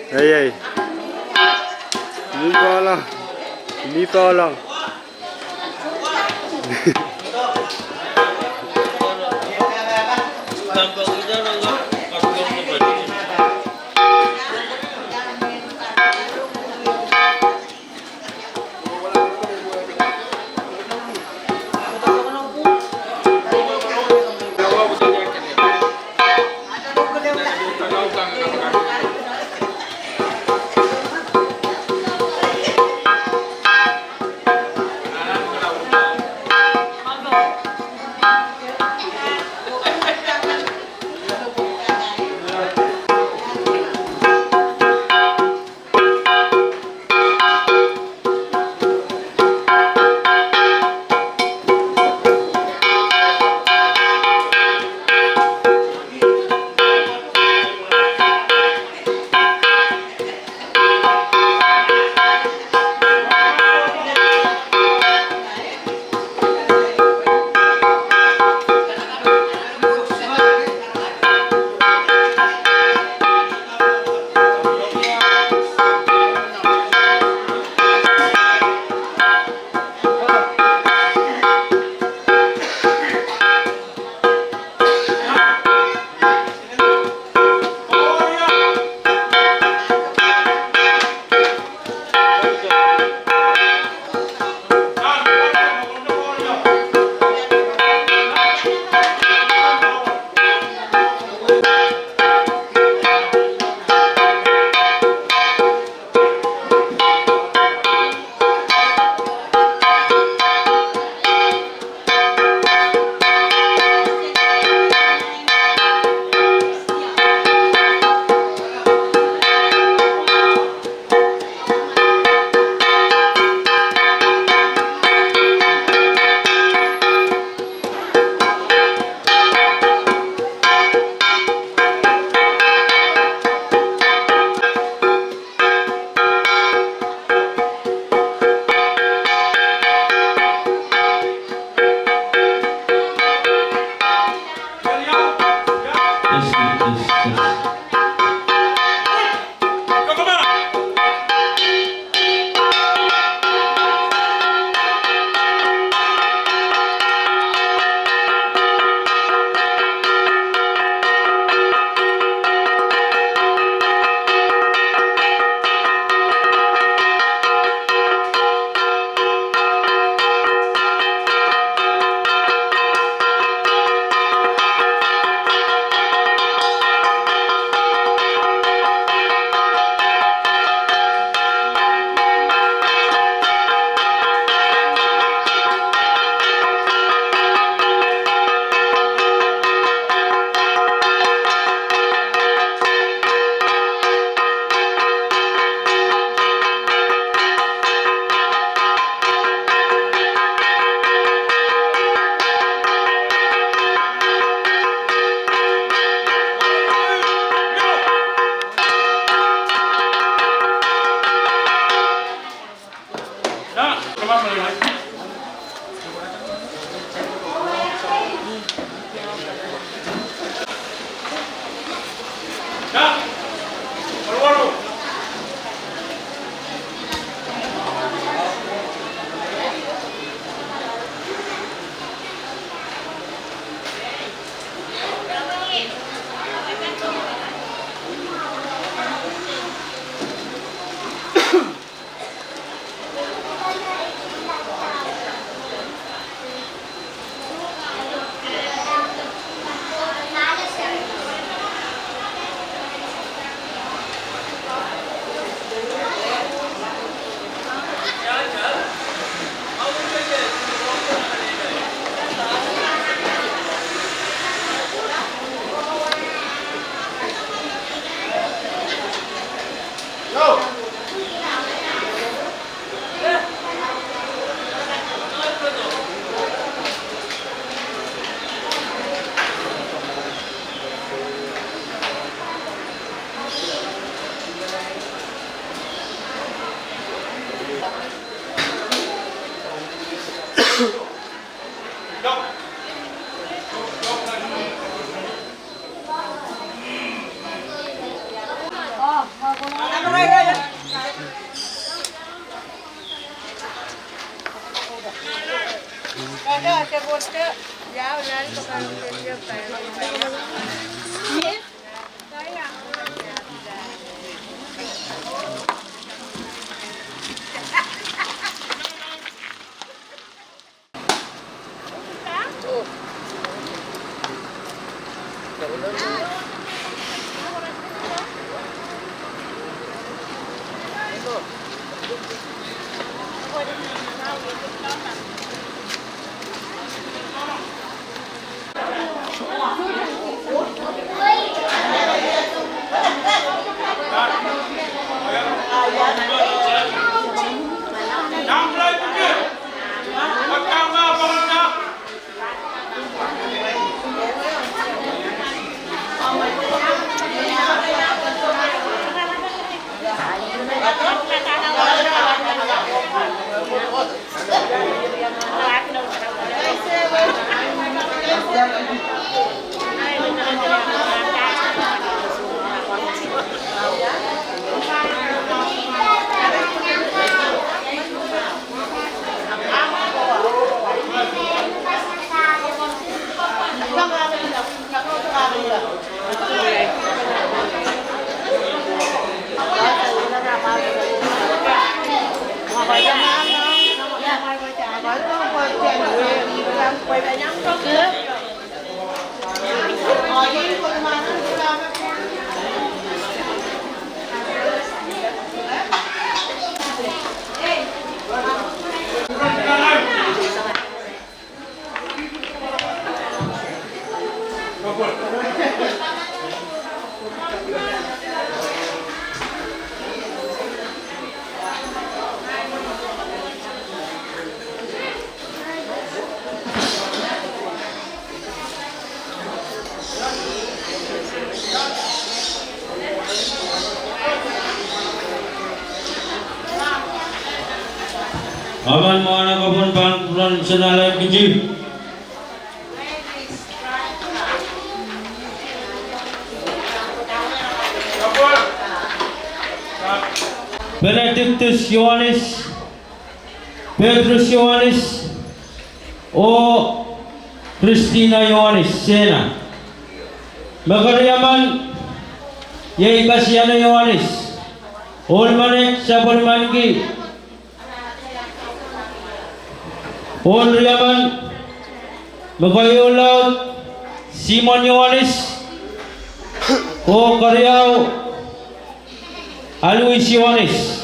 Hey, hey. Hindi pa lang. Aman mana kapun pan senalai kecil. Benedictus Ioanis, Petrus Ioanis, o Christina Ioanis, Sena. Magariaman, yay Kasiano Ioanis, Olmanek Sabon Mangi, Olriaman, Magayulaut, Simon Ioanis, o Karyao, Alois Ioanis.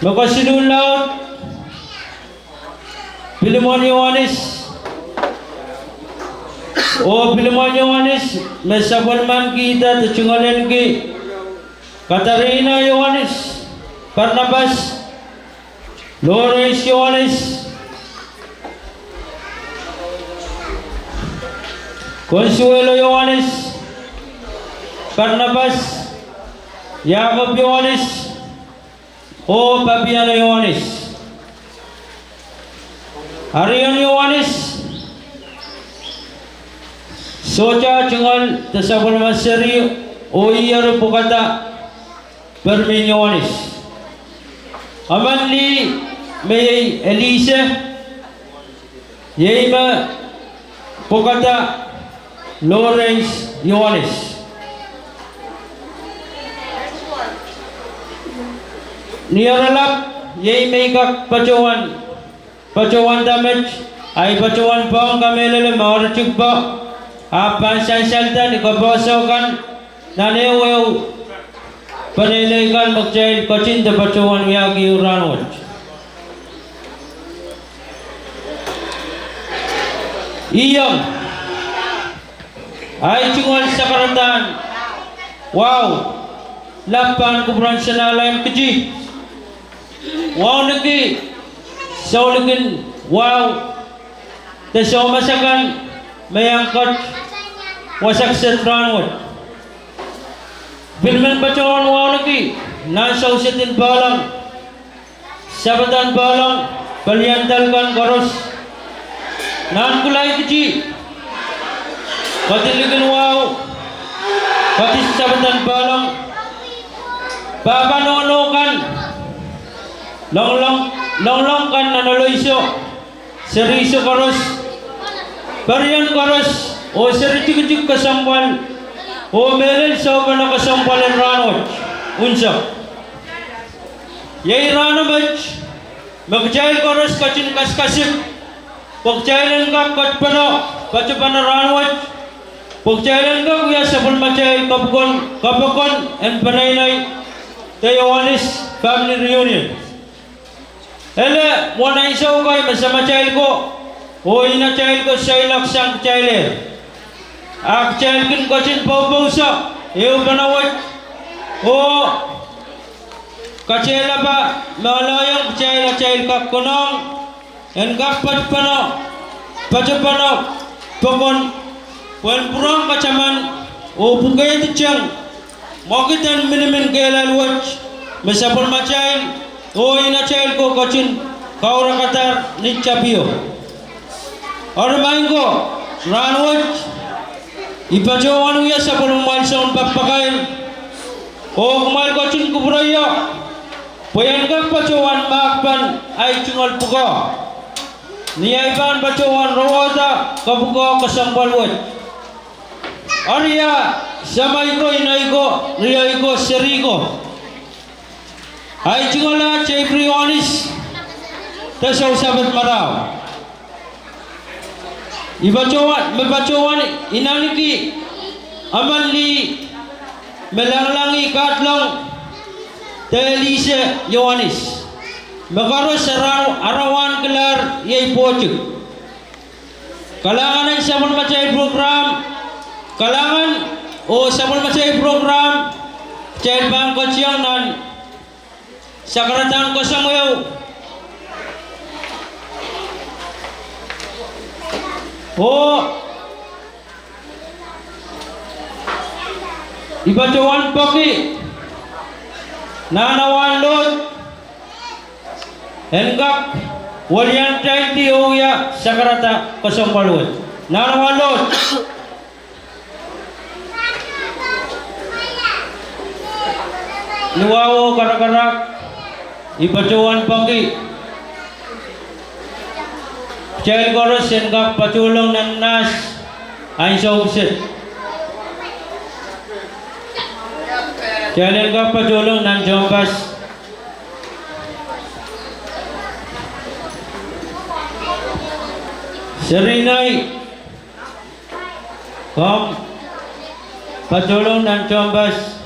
Magkasinulaut, Pilimon Ioanis, o Pilimon Ioanis, Mesabon man kita tucungalan ki, Katarina Ioanis, Barnabas, Loris Ioanis, Consuelo Ioanis, Barnabas, Jacob Ioanis, o Papiano Ioanis. Harian Ioanis soca cengal tasabul maseri o iyaru pukata Permin Ioanis. Amanli may Elise Yema pukata Lawrence Ioanis. Niaralap yay may kak pacuan damage ay pacuan pong kamelele maorchuk po apan sansalta ni kabosokan nanewew panelegal magjail kochin da pacuan yagi uranot. Iyam ay cungal sa karatan wow lapan kuburan sanalayan keji wow lagi sauligin wow tasaw masakan mayangkat wasak setranwat bilman pacawan wow lagi nasaw setin balang sabatan balang paliantalkan koros nan kulay keji patiligin wow pati sabatan balang babanonokan long kan nanaloiso seriso koros barian koros o seritik kasampal o melel sa na kasampalan ranot unsa yay ranamaj magjail koros kachin kaskasip pagjailan ka katpano pachapana ranot pagjailan ka kuya sabul majail kapakon and panaynay Ioanis family reunion. Hele, muna isaw ko ay masama child ko. O ina child ko sa ilak sang child. Ak child kin ko sin paupusa. Iyo panawat. O kachela ba malayang child kakunong. En kapat pano. Pachapano. Pagon. Puan purang kacaman. O bukay tichang. Mokitan minimin kailan watch. Masapon ma child. O ina child ko kachin kaura katar ni chapio or mango ranwat ipajowan uya sa pulungal sa pagpakain o kumal kachin kubraya poyan kang pajowan makpan ay chungal puka niyaiban pajowan rawata kapuka kasangbalwat arya samay ko inay ko riyay ko seri ko ay chingala Ioanis tasaw sabat maraw ibacawan inaniki amanli melanglangi katlong Elise Ioanis makaros arawan kelar yay pocuk kalangan ang sabon macay program kalangan o sabon macay program child bangkot siyang nan sakaratan ko sa muyaw o ibacawan poki nanawan lot enggak walian child di uya sakarata kosong paluat nanawan lot niwawo karak-karak ipacuan pagi child koros enggak paculong ng nas ay sausit child enggak paculong ng jompas serinay kom paculong ng jompas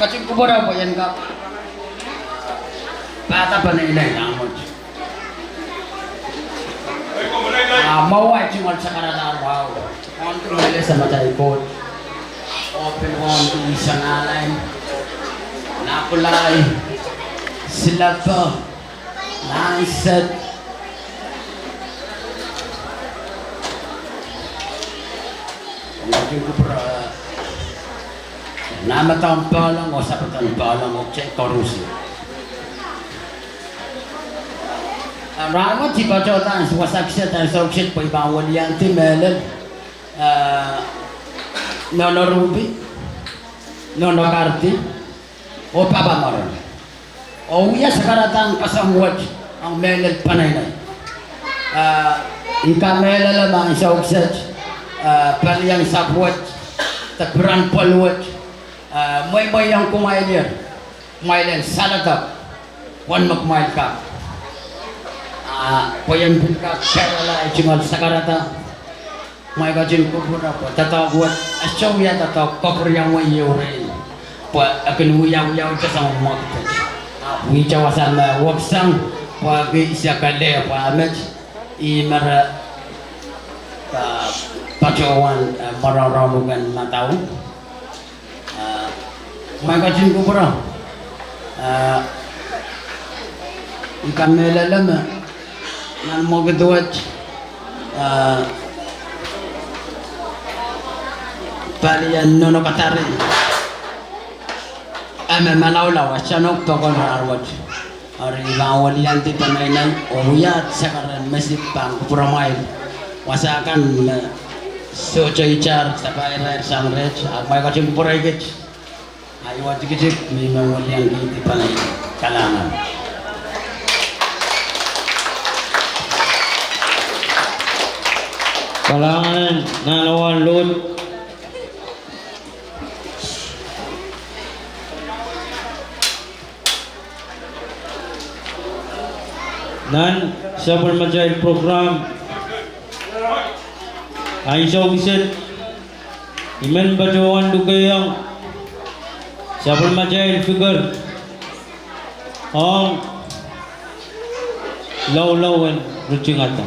kacing kubur apa yang kak bata panilai namun mau ay cuma sekarang arbau kontrol ile sama taipot open on to isang alay nakulay sila pa Nice. Nama tampalang o sa tampalang o cek korusi. Rawat si pacotan suasakset dan sokset po ibawal yan timelel. Nono rubi, nono karti, o papamaran. O uya sekarang kasamwat ang melel panay. Ika melel ang sokset, paliyang sabwat, takburan palwat. May yang kumailir, kumailir salagap, wan magmail ka. Poyan bilka kerala ichimal sakarata, may kajin kubura po. Tataw buat asyaw ya tataw kopur yang wayore. Po akin uyaw sa mga kitaj. Wicawasan waksang po isya kale po amet imara pacawan mararamugan matao. May kajin ko bro, ikan melalam, nan mo gaduat, palian nono katari, manawlaw, asanok tokon harwat, ari bawalian ti panainan, oyat sakaran masih pang puramail, wasakan socoicar sampai air samret, may kajin ko poraiget. Ioanis dikit memang yang di panai kalangan. Kalangan nanawan lut. Nan sa permajail program ay sokset iman bacawan dugayang sa permajail figure ang law-lawan rucingata.